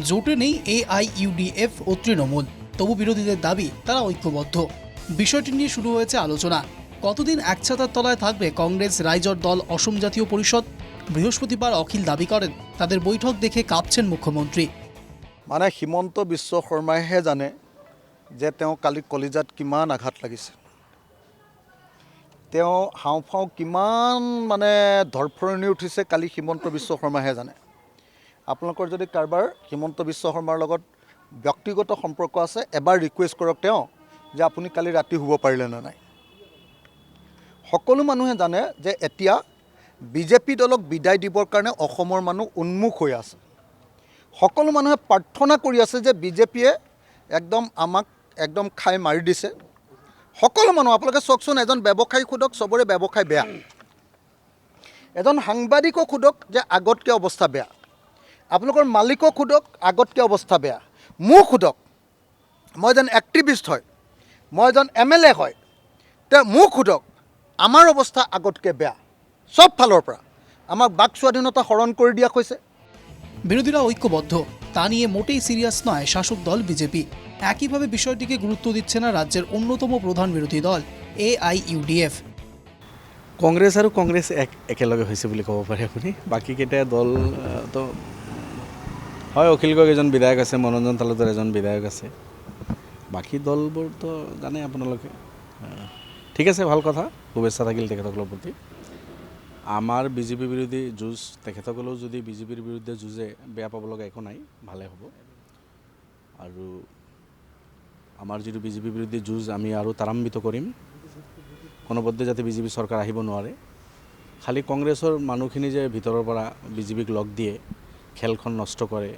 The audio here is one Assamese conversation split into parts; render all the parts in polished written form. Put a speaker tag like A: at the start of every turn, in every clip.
A: জোটে নেই AIUDF ও তৃণমূল, তবু বিরোধীদের দাবি তারা ঐক্যবদ্ধ। বিষয়টি নিয়ে শুরু হয়েছে আলোচনা। কতদিন একছাতার তলায় থাকবে কংগ্রেস, রাইজর দল, অসম জাতীয় পরিষদ? বৃহস্পতিবার অখিল দাবি করেন তাদের বৈঠক দেখে কাঁপছেন মুখ্যমন্ত্রী।
B: মানে হিমন্ত বিশ্ব শৰ্মাইহে জানে যে তেওঁ কালি কলিজাত কিমান আঘাত লাগিছে, তেওঁ হাওঁফাওঁ কিমান মানে ধৰফৰণি উঠিছে কালি হিমন্ত বিশ্ব শৰ্মাইহে জানে। আপোনালোকৰ যদি কাৰোবাৰ হিমন্ত বিশ্ব শৰ্মাৰ লগত ব্যক্তিগত সম্পৰ্ক আছে, এবাৰ ৰিকুৱেষ্ট কৰক তেওঁ যে আপুনি কালি ৰাতি শুব পাৰিলে নে নাই। সকলো মানুহে জানে যে এতিয়া বিজেপি দলক বিদায় দিবৰ কাৰণে অসমৰ মানুহ উন্মুখ হৈ আছে। সকলো মানুহে প্ৰাৰ্থনা কৰি আছে যে বিজেপিয়ে আমাক খাই মাৰি দিছে। সকলো মানুহ আপোনালোকে চাওকচোন, এজন ব্যৱসায়ী সোধক, চবৰে ব্যৱসায় বেয়া। এজন সাংবাদিকক সোধক যে আগতকৈ অৱস্থা বেয়া। আপোনালোকৰ মালিকক সোধক, আগতকৈ অৱস্থা বেয়া। মোক সোধক, মই এজন এক্টিভিষ্ট হয়, মই এজন MLA হয়, তে মোক সোধক, আমাৰ অৱস্থা আগতকৈ বেয়া। সব ফালৰ পৰা আমাক বাক স্বাধীনতা হৰণ কৰি দিয়া হৈছে।
A: বিরোধীরা ঐক্যবদ্ধ, তা নিয়ে মোটেই সিরিয়াস নয় শাসক দল বিজেপি। একইভাবে বিষয়টিকে গুরুত্ব দিচ্ছে না রাজ্যের অন্যতম প্রধান বিরোধী দল AIUDF।
C: কংগ্ৰেছ একেলগে হৈছে বুলি ক'ব পাৰে আপুনি। বাকীকেইটা দল তো হয়, অখিল গগৈ এজন বিধায়ক আছে, মনোৰঞ্জন তালুকদাৰ এজন বিধায়ক আছে, বাকী দলবোৰতো জানে আপোনালোকে। ঠিক আছে, ভাল কথা, শুভেচ্ছা থাকিল তেখেতসকলৰ প্ৰতি। আমাৰ বিজেপি বিৰোধী যুঁজ, তেখেতসকলেও যদি বিজেপিৰ বিৰুদ্ধে যুঁজে, বেয়া পাব লগা একো নাই, ভালে হ'ব। আৰু আমাৰ যিটো বিজেপি বিৰোধী যুঁজ আমি আৰু ত্বৰান্বিত কৰিম। কোনোপধ্যে যাতে বিজেপি চৰকাৰ আহিব নোৱাৰে। খালি কংগ্ৰেছৰ মানুহখিনি যে ভিতৰৰ পৰা বিজেপিক লগ দিয়ে, খেলখন নষ্ট কৰে,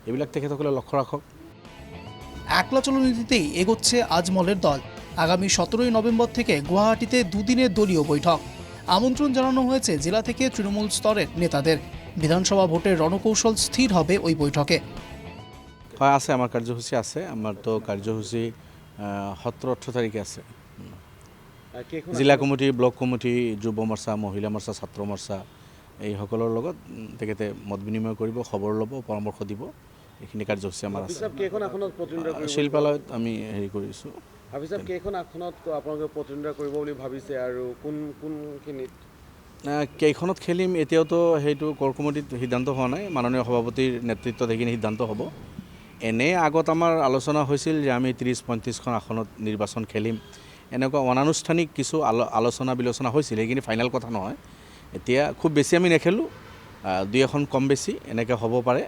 C: এইবিলাক তেখেতসকলে লক্ষ্য ৰাখক।
A: একলা চলনীতিতেই এগোচ্ছে আজমলের দল। আগামী 17 নভেম্বর থেকে গুয়াহাটিতে দুদিনের দলীয় বৈঠক। আমন্ত্রণ জানানো হয়েছে জেলা থেকে তৃণমূল স্তরের নেতাদের। বিধানসভা ভোটের রণকৌশল স্থির হবে ওই বৈঠকে।
C: হয়, আছে, আমার কার্যসূচী আছে। আমার তো কার্যসূচী 17-18 তারিখে আছে। জিলা কমিটি, ব্লক কমিটি, যুৱ মৰ্চা, মহিলা মৰ্চা, ছাত্ৰ মৰ্চা এইসকলৰ লগত তেখেতে মত বিনিময় কৰিব, খবৰ ল'ব, পৰামৰ্শ দিব। এইখিনি কাৰ্যসূচী আমাৰ আছে। শিল্পালয়ত আমি হেৰি কৰিছোঁ।
D: কেইখন আসনত আপোনালোকে প্ৰতিদ্বন্দ্বিতা কৰিব বুলি ভাবিছে আৰু কোনখিনিত?
C: কেইখনত খেলিম এতিয়াওতো সেইটো ক'ৰ কমিটিত সিদ্ধান্ত হোৱা নাই। মাননীয় সভাপতিৰ নেতৃত্বত সেইখিনি সিদ্ধান্ত হ'ব। এনে আগত আমাৰ আলোচনা হৈছিল যে আমি 30-35খন আসনত নিৰ্বাচন খেলিম, এনেকুৱা অনানুষ্ঠানিক কিছু আলোচনা বিলোচনা হৈছিল। সেইখিনি ফাইনেল কথা নহয়। এতিয়া খুব বেছি আমি নেখেলোঁ, 2-এখন কম বেছি এনেকৈ হ'ব পাৰে।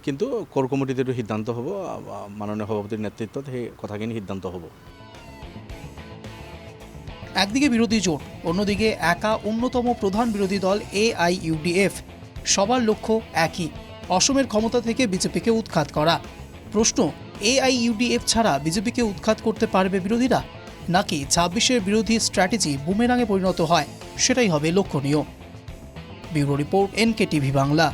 C: কিন্তু ক'ৰ কমিটিত এইটো সিদ্ধান্ত হ'ব, মাননীয় সভাপতিৰ নেতৃত্বত সেই কথাখিনি সিদ্ধান্ত হ'ব।
A: একদিকে বিরোধী জোট, অন্যদিকে একা অন্যতম প্রধান বিরোধী দল AIUDF। সবার লক্ষ্য একই, অসমের ক্ষমতা থেকে বিজেপিকে উৎখাত করা। প্রশ্ন, AIUDF ছাড়া বিজেপিকে উৎখাত করতে পারবে বিরোধীরা, নাকি 26-এর বিরোধী স্ট্র্যাটেজি বুমেরাঙে পরিণত হয়? সেটাই হবে লক্ষণীয়। Bureau report, NKTV Bangla.